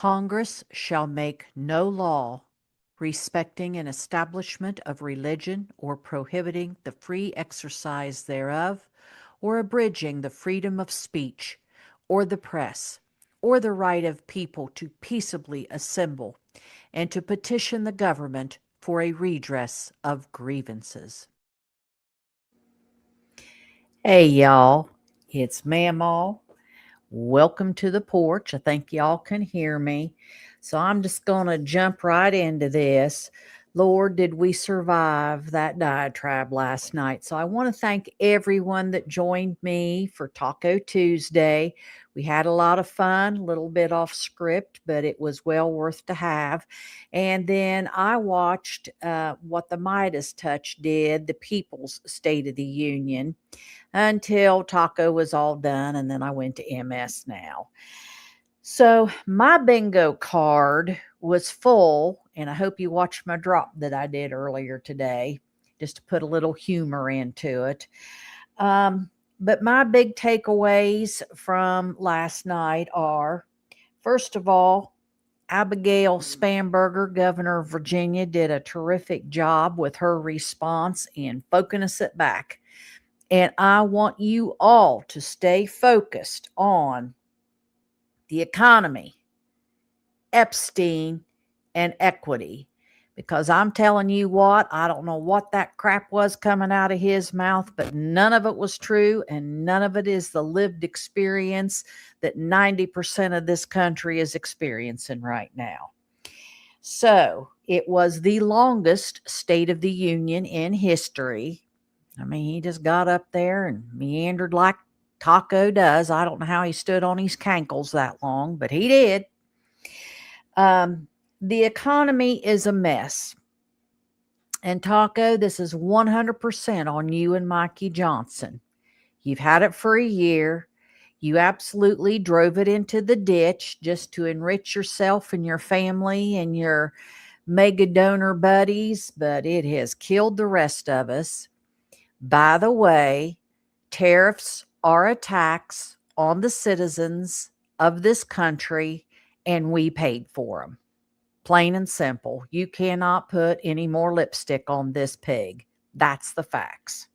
Congress shall make no law respecting an establishment of religion or prohibiting the free exercise thereof, or abridging the freedom of speech, or the press, or the right of people to peaceably assemble and to petition the government for a redress of grievances. Hey, y'all, it's Mamaw. Welcome to the porch. I think y'all can hear me. So I'm just going to jump right into this. Lord, did we survive that diatribe last night? So I want to thank everyone that joined me for Taco Tuesday. We had a lot of fun, a little bit off script, but it was well worth to have. And then I watched what the Midas Touch did, the People's State of the Union, until Taco was all done, and then I went to MS now. So my bingo card was full, and I hope you watched my drop that I did earlier today, just to put a little humor into it. But my big takeaways from last night are, first of all, Abigail Spanberger, governor of Virginia, did a terrific job with her response in focusing it back. And I want you all to stay focused on the economy, Epstein, and equity. Because I'm telling you what, I don't know what that crap was coming out of his mouth, but none of it was true, and none of it is the lived experience that 90% of this country is experiencing right now. So it was the longest State of the Union in history. I mean, he just got up there and meandered like Taco does. I don't know how he stood on his cankles that long, but he did. The economy is a mess. And Taco, this is 100% on you and Mikey Johnson. You've had it for a year. You absolutely drove it into the ditch just to enrich yourself and your family and your mega donor buddies, but it has killed the rest of us. By the way, tariffs are a tax on the citizens of this country, and we paid for them. Plain and simple. You cannot put any more lipstick on this pig. That's the facts.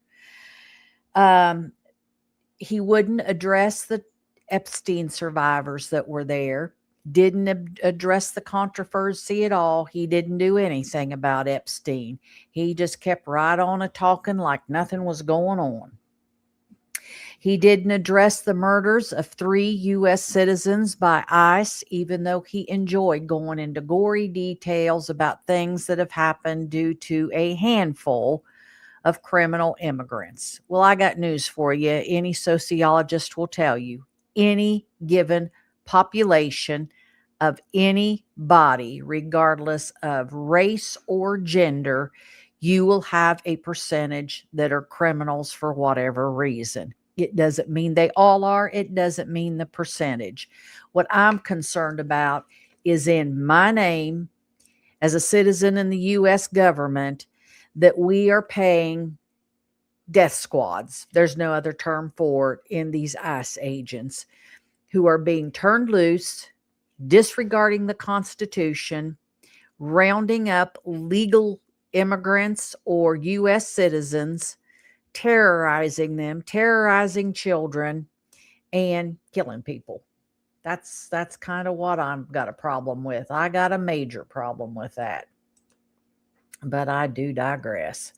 He wouldn't address the Epstein survivors that were there, didn't address the controversy at all. He didn't do anything about Epstein. He just kept right on a talking like nothing was going on. He didn't address the murders of 3 U.S. citizens by ICE, even though he enjoyed going into gory details about things that have happened due to a handful of criminal immigrants. Well, I got news for you. Any sociologist will tell you, any given population of any body, regardless of race or gender, you will have a percentage that are criminals for whatever reason. It doesn't mean they all are. It doesn't mean the percentage. What I'm concerned about is in my name as a citizen in the U.S. government that we are paying death squads. There's no other term for it in these ICE agents who are being turned loose, disregarding the Constitution, rounding up legal immigrants or U.S. citizens, terrorizing them, terrorizing children, and killing people. That's kind of what I've got a problem with. I got a major problem with that. But I do digress.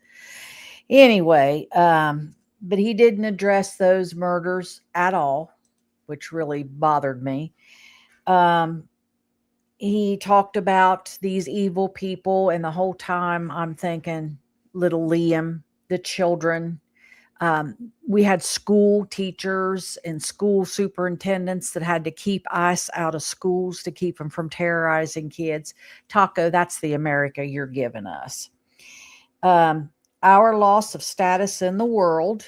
Anyway, but he didn't address those murders at all, which really bothered me. He talked about these evil people, and the whole time I'm thinking, little Liam, the children. We had school teachers and school superintendents that had to keep ICE out of schools to keep them from terrorizing kids. Taco, that's the America you're giving us. Our loss of status in the world,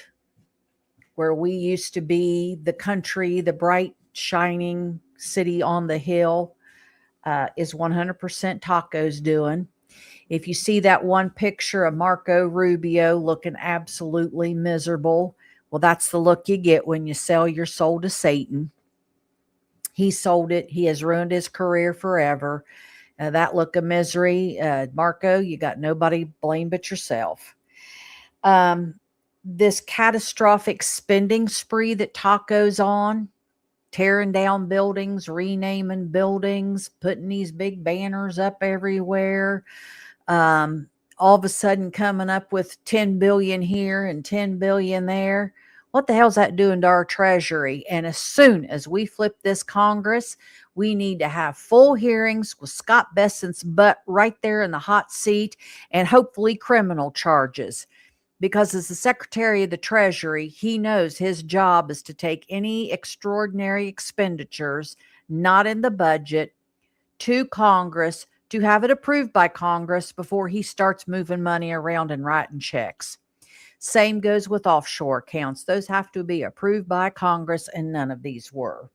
where we used to be the country, the bright, shining city on the hill, is 100% Taco's doing. If you see that one picture of Marco Rubio looking absolutely miserable, well, that's the look you get when you sell your soul to Satan. He sold it. He has ruined his career forever. That look of misery, Marco, you got nobody blame but yourself. This catastrophic spending spree that Taco's on, tearing down buildings, renaming buildings, putting these big banners up everywhere. All of a sudden coming up with 10 billion here and 10 billion there. What the hell's that doing to our treasury? And as soon as we flip this Congress, we need to have full hearings with Scott Bessent's butt right there in the hot seat, and hopefully criminal charges. Because as the Secretary of the Treasury, he knows his job is to take any extraordinary expenditures not in the budget to Congress to have it approved by Congress before he starts moving money around and writing checks. Same goes with offshore accounts. Those have to be approved by Congress, and none of these were.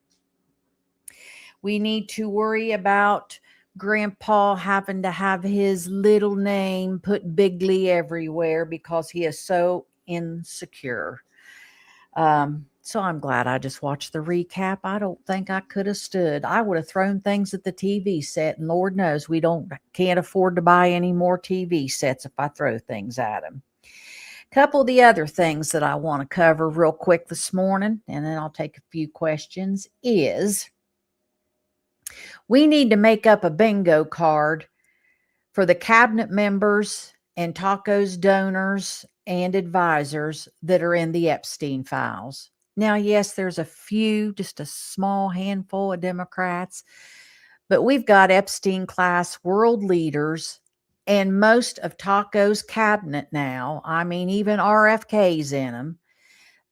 We need to worry about Grandpa having to have his little name put bigly everywhere because he is so insecure. So I'm glad I just watched the recap. I don't think I could have stood. I would have thrown things at the TV set, and Lord knows we can't afford to buy any more TV sets if I throw things at them. Couple of the other things that I want to cover real quick this morning, and then I'll take a few questions, is we need to make up a bingo card for the cabinet members and Taco's donors and advisors that are in the Epstein files. Now, yes, there's a few, just a small handful of Democrats, but we've got Epstein class world leaders and most of Taco's cabinet now. I mean, even RFK's in them,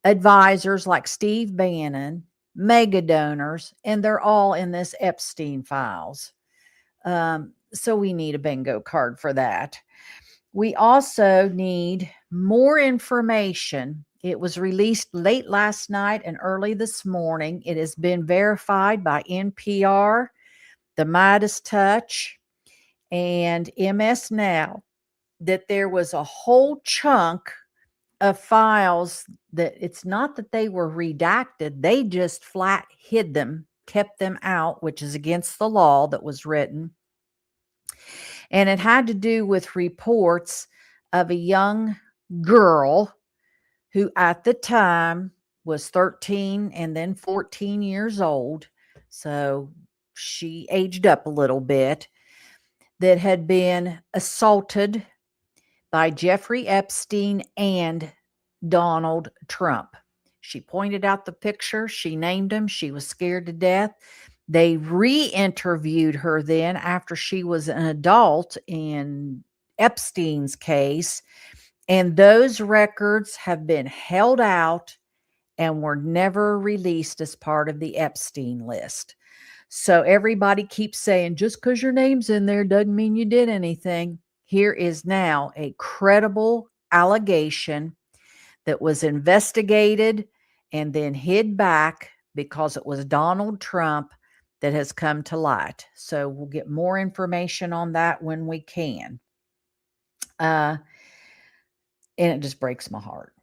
advisors like Steve Bannon, mega donors, and they're all in this Epstein files. So we need a bingo card for that. We also need more information. It was released late last night and early this morning. It has been verified by NPR, the Midas Touch, and MS Now that there was a whole chunk of files that it's not that they were redacted. They just flat hid them, kept them out, which is against the law that was written. And it had to do with reports of a young girl who at the time was 13 and then 14 years old. So she aged up a little bit, that had been assaulted by Jeffrey Epstein and Donald Trump. She pointed out the picture. She named him. She was scared to death. They re-interviewed her then after she was an adult in Epstein's case, and those records have been held out and were never released as part of the Epstein list. So everybody keeps saying, just because your name's in there doesn't mean you did anything. Here is now a credible allegation that was investigated and then hid back because it was Donald Trump that has come to light. So we'll get more information on that when we can. And it just breaks my heart.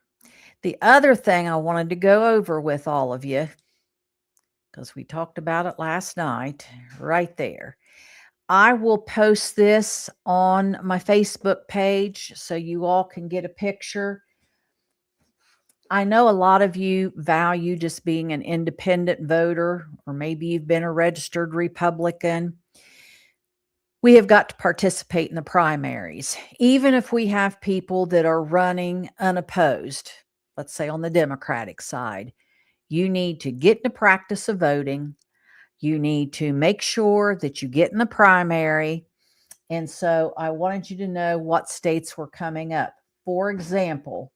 The other thing I wanted to go over with all of you, because we talked about it last night, right there. I will post this on my Facebook page so you all can get a picture. I know a lot of you value just being an independent voter, or maybe you've been a registered Republican. We have got to participate in the primaries, even if we have people that are running unopposed, let's say on the Democratic side. You need to get in the practice of voting. You need to make sure that you get in the primary. And so I wanted you to know what states were coming up. For example,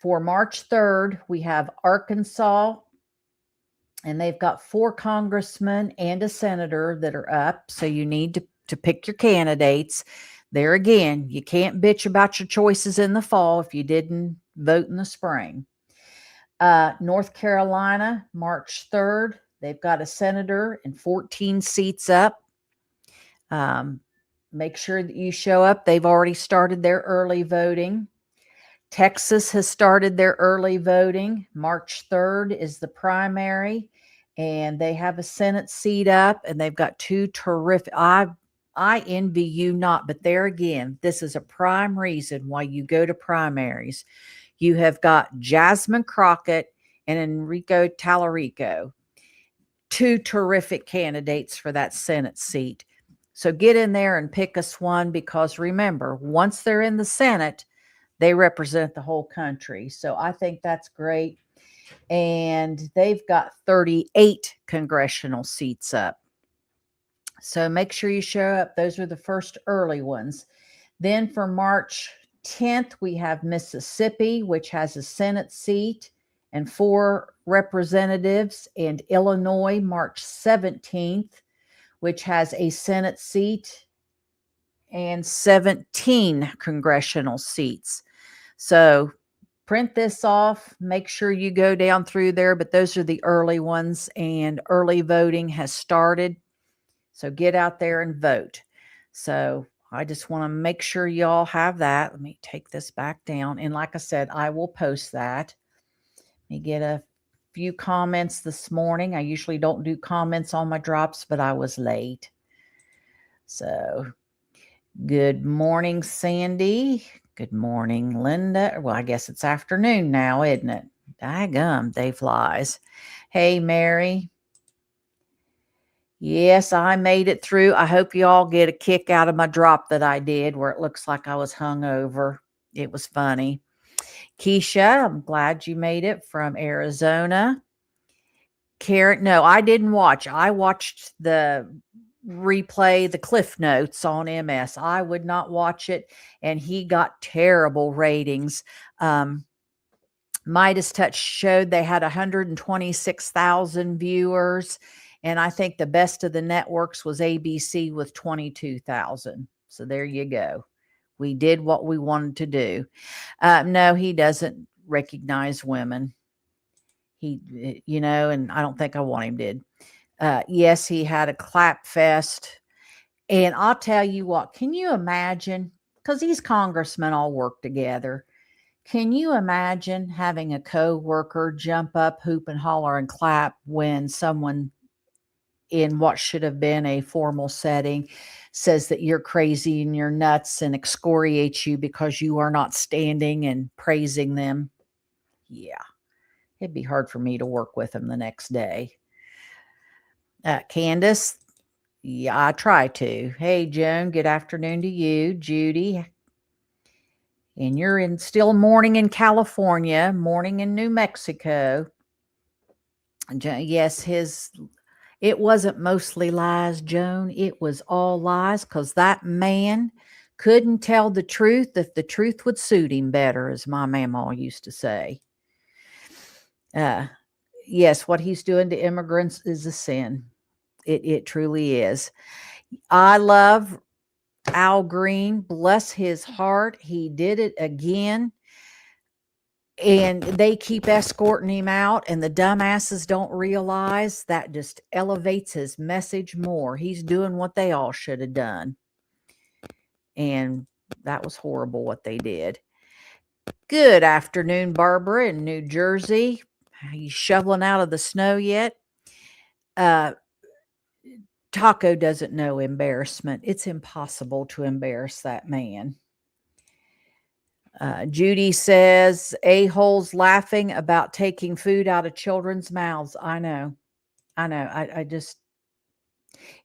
for March 3rd, we have Arkansas, and they've got 4 congressmen and a senator that are up. So you need to pick your candidates. There again, you can't bitch about your choices in the fall if you didn't vote in the spring. North Carolina, March 3rd, they've got a senator and 14 seats up. Make sure that you show up. They've already started their early voting. Texas has started their early voting. March 3rd is the primary. and they have a Senate seat up, and they've got two terrific. I envy you not, but there again, this is a prime reason why you go to primaries. You have got Jasmine Crockett and Enrico Tallarico, two terrific candidates for that Senate seat. So get in there and pick us one, because remember, once they're in the Senate, they represent the whole country. So I think that's great. And they've got 38 congressional seats up. So make sure you show up. Those are the first early ones. Then for March 10th, we have Mississippi, which has a Senate seat and 4 representatives, and Illinois, March 17th, which has a Senate seat and 17 congressional seats. So print this off, make sure you go down through there, but those are the early ones, and early voting has started. So get out there and vote. So I just want to make sure y'all have that. Let me take this back down. And like I said, I will post that. Let me get a few comments this morning. I usually don't do comments on my drops, but I was late. So good morning, Sandy. Good morning, Linda. Well, I guess it's afternoon now, isn't it? Daggum, they flies. Hey, Mary. Yes, I made it through. I hope you all get a kick out of my drop that I did where it looks like I was hungover. It was funny. Keisha, I'm glad you made it from Arizona. Karen, no, I didn't watch. I watched the replay, the Cliff Notes on MS. I would not watch it, and he got terrible ratings. Midas Touch showed they had 126,000 viewers. And I think the best of the networks was ABC with 22,000. So there you go. We did what we wanted to do. No, he doesn't recognize women. He, and I don't think I want him did. Yes, he had a clap fest. And I'll tell you what, can you imagine? Because these congressmen all work together. Can you imagine having a co-worker jump up, hoop and holler and clap when someone in what should have been a formal setting says that you're crazy and you're nuts and excoriates you because you are not standing and praising them? Yeah, it'd be hard for me to work with them the next day. Candace, yeah, I try to. Hey, Joan, good afternoon to you. Judy, and you're still morning in California, morning in New Mexico. Yes, it wasn't mostly lies, Joan. It was all lies, because that man couldn't tell the truth if the truth would suit him better, as my mama used to say. Yes, what he's doing to immigrants is a sin. It truly is. I love Al Green. Bless his heart. He did it again. And they keep escorting him out, and the dumbasses don't realize that just elevates his message more. He's doing what they all should have done. And that was horrible what they did. Good afternoon, Barbara in New Jersey. Are you shoveling out of the snow yet? Taco doesn't know embarrassment. It's impossible to embarrass that man. Judy says, a-holes laughing about taking food out of children's mouths. I know. I just,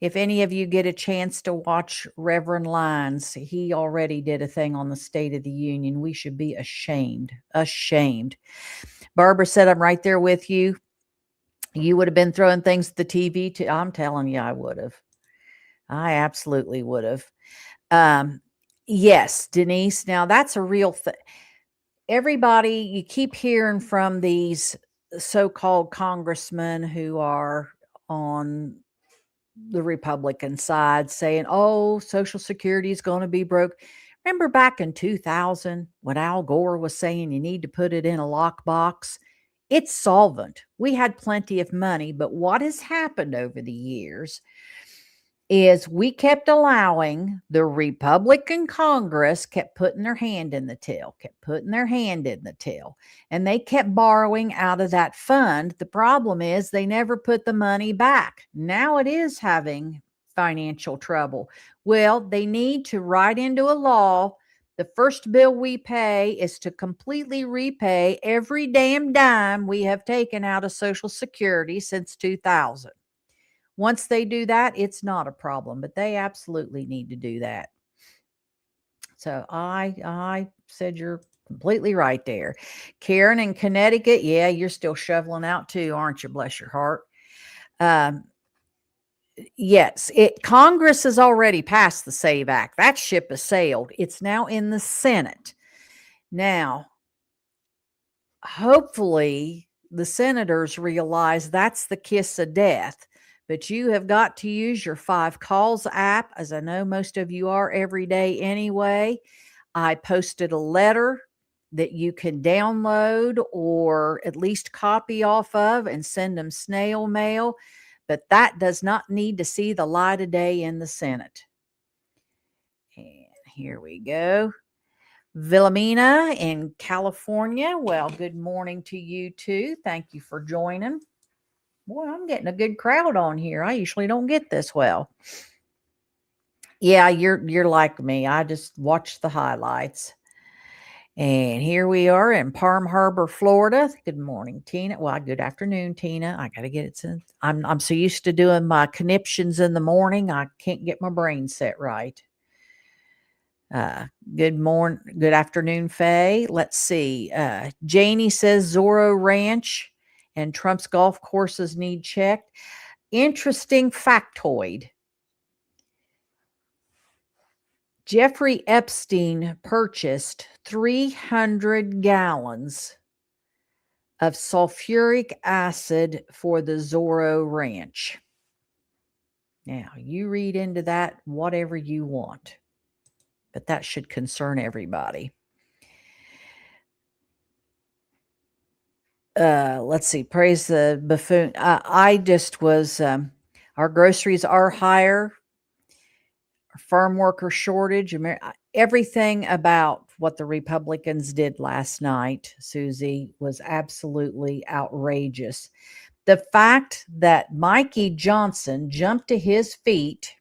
if any of you get a chance to watch Reverend Lyons, he already did a thing on the State of the Union. We should be ashamed. Barbara said, I'm right there with you. You would have been throwing things at the TV too. I'm telling you, I would have. I absolutely would have. Yes, Denise. Now that's a real thing. Everybody, you keep hearing from these so-called congressmen who are on the Republican side saying, oh, Social Security is going to be broke. Remember back in 2000 when Al Gore was saying you need to put it in a lockbox? It's solvent. We had plenty of money, but what has happened over the years is we kept allowing the Republican Congress kept putting their hand in the till, and they kept borrowing out of that fund. The problem is they never put the money back. Now it is having financial trouble. Well, they need to write into a law. The first bill we pay is to completely repay every damn dime we have taken out of Social Security since 2000. Once they do that, it's not a problem, but they absolutely need to do that. So I said you're completely right there. Karen in Connecticut, yeah, you're still shoveling out too, aren't you? Bless your heart. Yes, Congress has already passed the SAVE Act. That ship has sailed. It's now in the Senate. Now, hopefully, the senators realize that's the kiss of death. But you have got to use your 5 Calls app, as I know most of you are every day anyway. I posted a letter that you can download or at least copy off of and send them snail mail. But that does not need to see the light of day in the Senate. And here we go. Wilhelmina in California. Well, good morning to you too. Thank you for joining. Boy, I'm getting a good crowd on here. I usually don't get this well. Yeah, you're like me. I just watch the highlights. And here we are in Palm Harbor, Florida. Good morning, Tina. Well, good afternoon, Tina. I got to get it since I'm so used to doing my conniptions in the morning. I can't get my brain set right. Good morning, good afternoon, Faye. Let's see. Janie says Zorro Ranch and Trump's golf courses need checked. Interesting factoid. Jeffrey Epstein purchased 300 gallons of sulfuric acid for the Zorro Ranch. Now, you read into that whatever you want, but that should concern everybody. Let's see. Praise the buffoon. I just was, our groceries are higher. Farm worker shortage, everything about what the Republicans did last night, Susie, was absolutely outrageous. The fact that Mikey Johnson jumped to his feet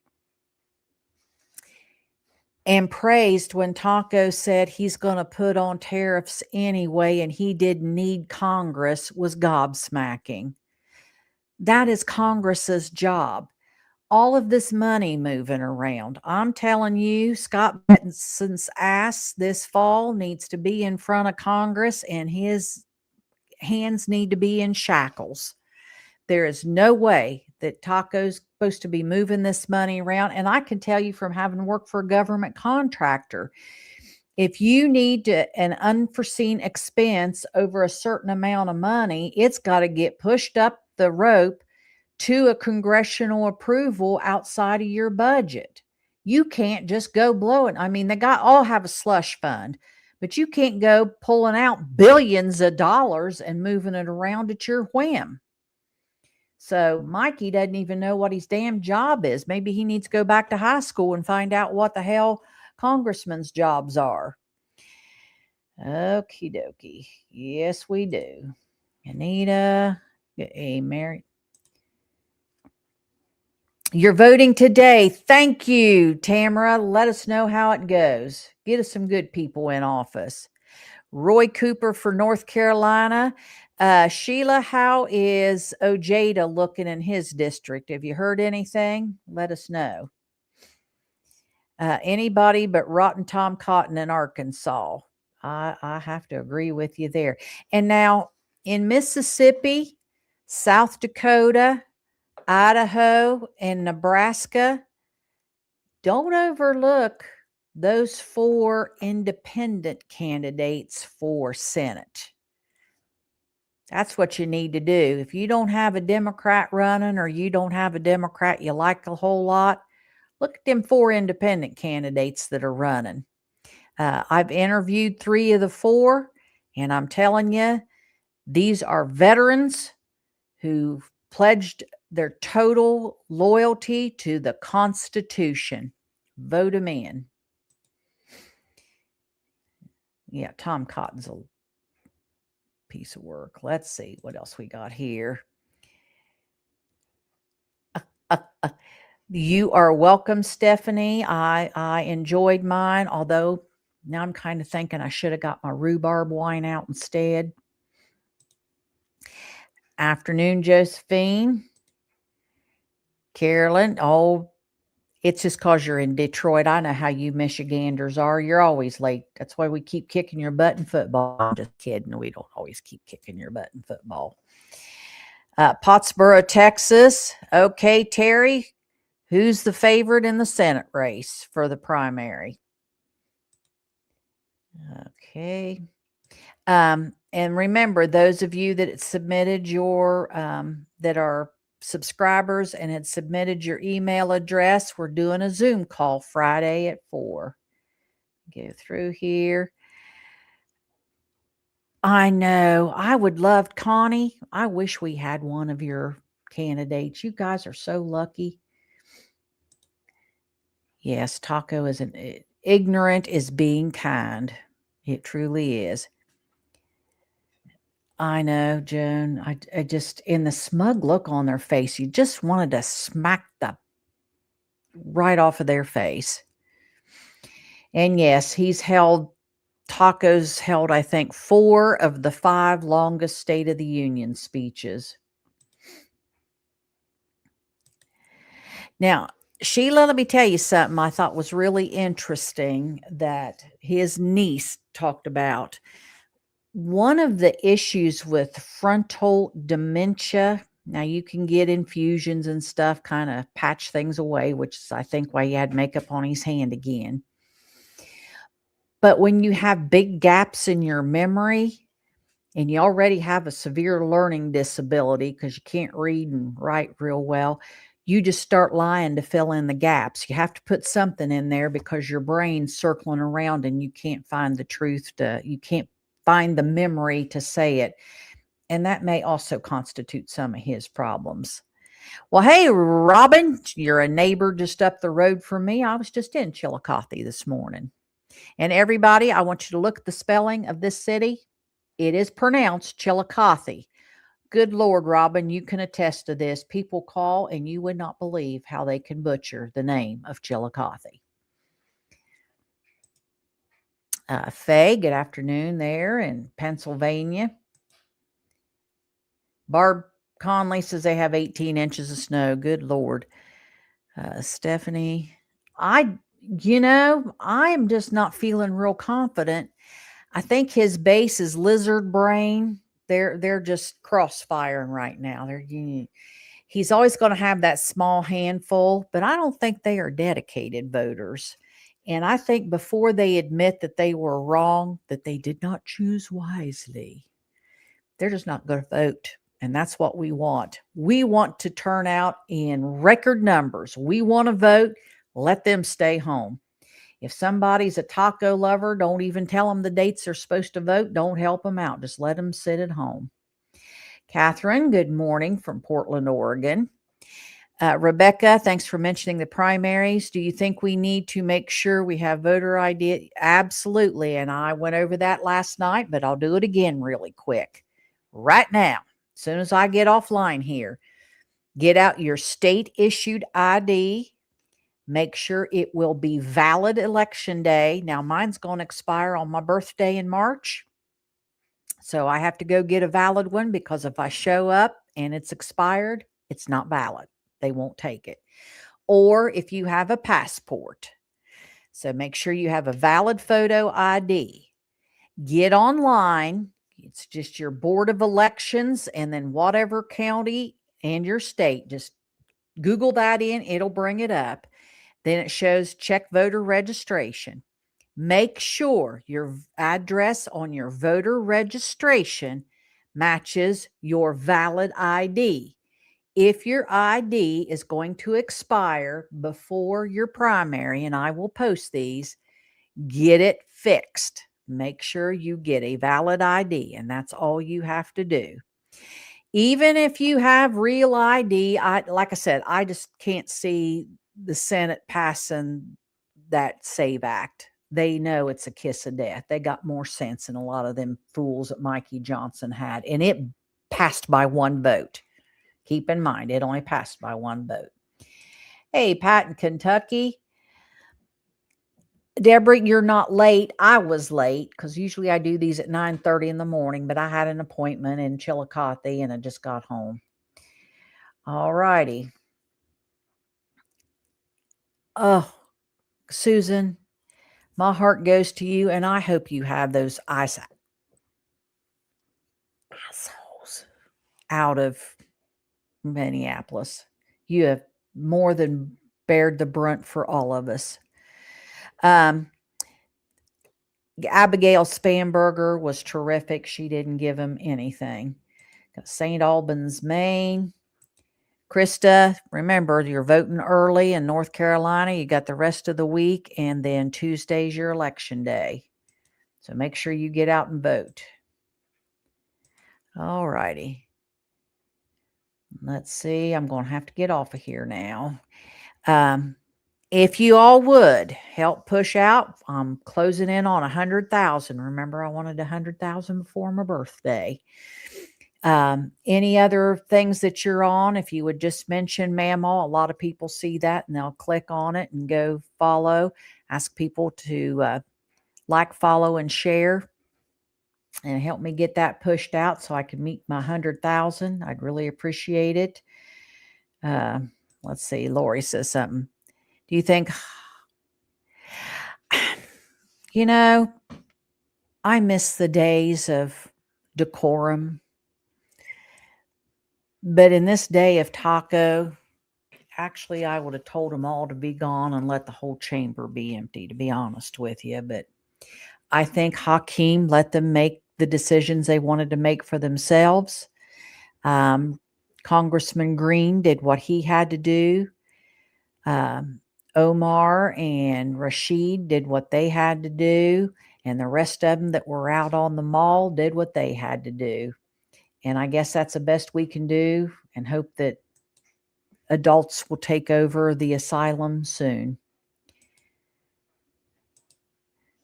and praised when Taco said he's going to put on tariffs anyway and he didn't need Congress was gobsmacking. That is Congress's job. All of this money moving around. I'm telling you, Scott Benson's ass this fall needs to be in front of Congress and his hands need to be in shackles. There is no way that Taco's supposed to be moving this money around. And I can tell you from having worked for a government contractor, if you need an unforeseen expense over a certain amount of money, it's got to get pushed up the rope to a congressional approval outside of your budget. You can't just go blowing. I mean, they all have a slush fund, but you can't go pulling out billions of dollars and moving it around at your whim. So Mikey doesn't even know what his damn job is. Maybe he needs to go back to high school and find out what the hell congressmen's jobs are. Okie dokie. Yes, we do. Anita, Mary. You're voting today. Thank you, Tamara. Let us know how it goes. Get us some good people in office. Roy Cooper for North Carolina. Sheila, how is Ojeda looking in his district? Have you heard anything? Let us know. Anybody but Rotten Tom Cotton in Arkansas. I have to agree with you there. And now in Mississippi, South Dakota, Idaho, and Nebraska, don't overlook those 4 independent candidates for Senate. That's what you need to do. If you don't have a Democrat running or you don't have a Democrat you like a whole lot, look at them 4 independent candidates that are running. I've interviewed 3 of the 4, and I'm telling you, these are veterans who pledged their total loyalty to the Constitution. Vote them in. Yeah, Tom Cotton's a piece of work. Let's see what else we got here. You are welcome, Stephanie. I enjoyed mine, although now I'm kind of thinking I should have got my rhubarb wine out instead. Afternoon, Josephine. Carolyn, oh, it's just because you're in Detroit. I know how you Michiganders are. You're always late. That's why we keep kicking your butt in football. I'm just kidding. We don't always keep kicking your butt in football. Pottsboro, Texas. Okay, Terry, who's the favorite in the Senate race for the primary? Okay. And remember, those of you that submitted your, that are subscribers and had submitted your email address, we're doing a Zoom call Friday at 4. Go through here. I know. I would love, Connie, I wish we had one of your candidates. You guys are so lucky. Yes, Taco is ignorant is being kind. It truly is. I know, Joan. I just, in the smug look on their face, you just wanted to smack the right off of their face. And yes, Taco's held, I think, 4 of the 5 longest State of the Union speeches. Now, Sheila, let me tell you something I thought was really interesting that his niece talked about. One of the issues with frontal dementia, now you can get infusions and stuff, kind of patch things away, which is, I think, why he had makeup on his hand again. But when you have big gaps in your memory and you already have a severe learning disability because you can't read and write real well, you just start lying to fill in the gaps. You have to put something in there because your brain's circling around and you can't find the truth you can't find the memory to say it. And that may also constitute some of his problems. Well, hey, Robin, you're a neighbor just up the road from me. I was just in Chillicothe this morning. And everybody, I want you to look at the spelling of this city. It is pronounced Chillicothe. Good Lord, Robin, you can attest to this. People call and you would not believe how they can butcher the name of Chillicothe. Faye, good afternoon there in Pennsylvania. Barb Conley says they have 18 inches of snow. Good Lord. Stephanie, I am just not feeling real confident. I think his base is lizard brain. They're just crossfiring right now. He's always going to have that small handful, but I don't think they are dedicated voters. And I think before they admit that they were wrong, that they did not choose wisely, they're just not going to vote. And that's what we want. We want to turn out in record numbers. We want to vote. Let them stay home. If somebody's a taco lover, don't even tell them the dates they're supposed to vote. Don't help them out. Just let them sit at home. Catherine, good morning from Portland, Oregon. Rebecca, thanks for mentioning the primaries. Do you think we need to make sure we have voter ID? Absolutely. And I went over that last night, but I'll do it again really quick. Right now, as soon as I get offline here, get out your state-issued ID. Make sure it will be valid election day. Now, mine's going to expire on my birthday in March. So I have to go get a valid one because if I show up and it's expired, it's not valid. They won't take it. Or if you have a passport. So make sure you have a valid photo ID. Get online. It's just your Board of Elections and then whatever county and your state. Just Google that in. It'll bring it up. Then it shows check voter registration. Make sure your address on your voter registration matches your valid ID. If your ID is going to expire before your primary, and I will post these, get it fixed. Make sure you get a valid ID, and that's all you have to do. Even if you have real ID, like I said, I just can't see the Senate passing that SAVE Act. They know it's a kiss of death. They got more sense than a lot of them fools that Mikey Johnson had. And it passed by one vote. Keep in mind, it only passed by one vote. Hey, Pat in Kentucky. Deborah, you're not late. I was late because usually I do these at 9:30 in the morning, but I had an appointment in Chillicothe and I just got home. All righty. Oh, Susan, my heart goes to you, and I hope you have those assholes out of Minneapolis. You have more than bared the brunt for all of us. Abigail Spanberger was terrific. She didn't give him anything. St. Albans, Maine. Krista, remember, you're voting early in North Carolina. You got the rest of the week, and then Tuesday's your election day. So make sure you get out and vote. All righty. Let's see. I'm going to have to get off of here now. If you all would help push out, I'm closing in on 100,000. Remember, I wanted 100,000 before my birthday. Any other things that you're on, if you would just mention Mammal, a lot of people see that and they'll click on it and go follow. Ask people to like, follow, and share and help me get that pushed out so I can meet my 100,000. I'd really appreciate it. Let's see. Lori says something. Do you think, I miss the days of decorum. But in this day of taco, actually, I would have told them all to be gone and let the whole chamber be empty, to be honest with you. But I think Hakeem let them make the decisions they wanted to make for themselves. Congressman Green did what he had to do. Omar and Rashid did what they had to do. And the rest of them that were out on the mall did what they had to do. And I guess that's the best we can do, and hope that adults will take over the asylum soon.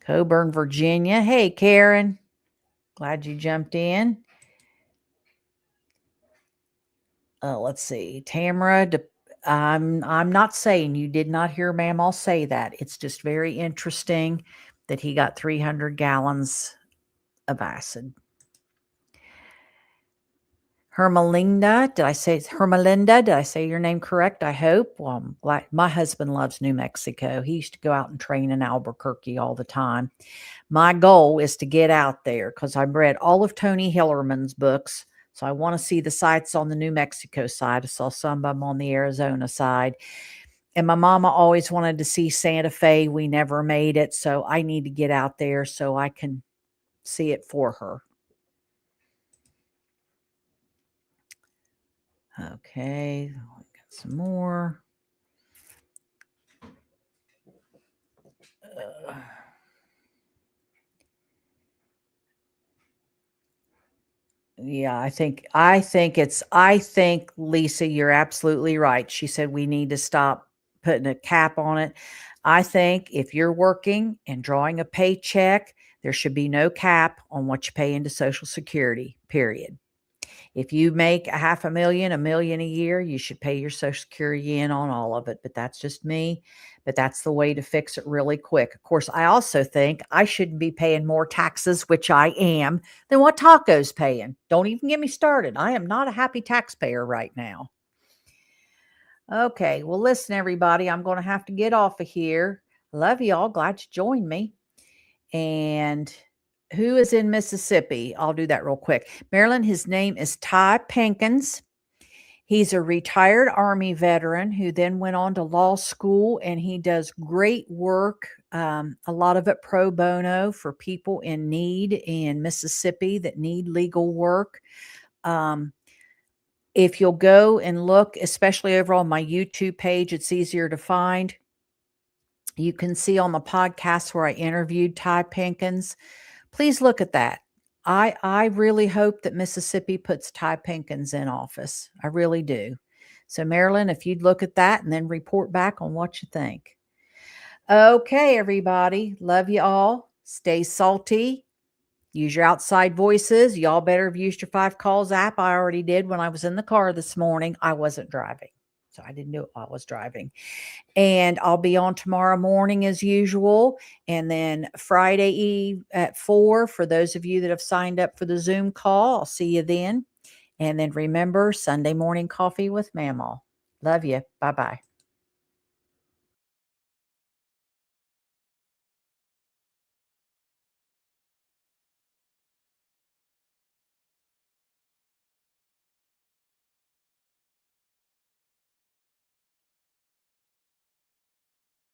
Coburn, Virginia. Hey, Karen. Glad you jumped in. Let's see. Tamara, I'm not saying you did not hear Mammal say that. It's just very interesting that he got 300 gallons of acid. Hermelinda, did I say your name correct? I hope. Well, I'm glad. My husband loves New Mexico. He used to go out and train in Albuquerque all the time. My goal is to get out there because I've read all of Tony Hillerman's books. So I want to see the sites on the New Mexico side. I saw some of them on the Arizona side. And my mama always wanted to see Santa Fe. We never made it. So I need to get out there so I can see it for her. Okay, got some more. Yeah, I think Lisa, you're absolutely right. She said we need to stop putting a cap on it. I think if you're working and drawing a paycheck, there should be no cap on what you pay into Social Security, period. If you make $500,000, $1 million a year, you should pay your Social Security in on all of it. But that's just me. But that's the way to fix it really quick. Of course, I also think I shouldn't be paying more taxes, which I am, than what Taco's paying. Don't even get me started. I am not a happy taxpayer right now. Okay, well, listen, everybody, I'm going to have to get off of here. Love y'all. Glad you joined me. And who is in Mississippi? I'll do that real quick. Maryland, his name is Ty Pinkins. He's a retired Army veteran who then went on to law school, and he does great work, a lot of it pro bono for people in need in Mississippi that need legal work. If you'll go and look, especially over on my YouTube page, it's easier to find. You can see on the podcast where I interviewed Ty Pinkins. Please look at that. I really hope that Mississippi puts Ty Pinkins in office. I really do. So, Marilyn, if you'd look at that and then report back on what you think. Okay, everybody. Love you all. Stay salty. Use your outside voices. Y'all better have used your 5 calls app. I already did when I was in the car this morning. I wasn't driving, so I didn't do it while I was driving. And I'll be on tomorrow morning as usual. And then Friday Eve at 4 for those of you that have signed up for the Zoom call. I'll see you then. And then remember, Sunday morning coffee with Mamaw. Love you. Bye-bye.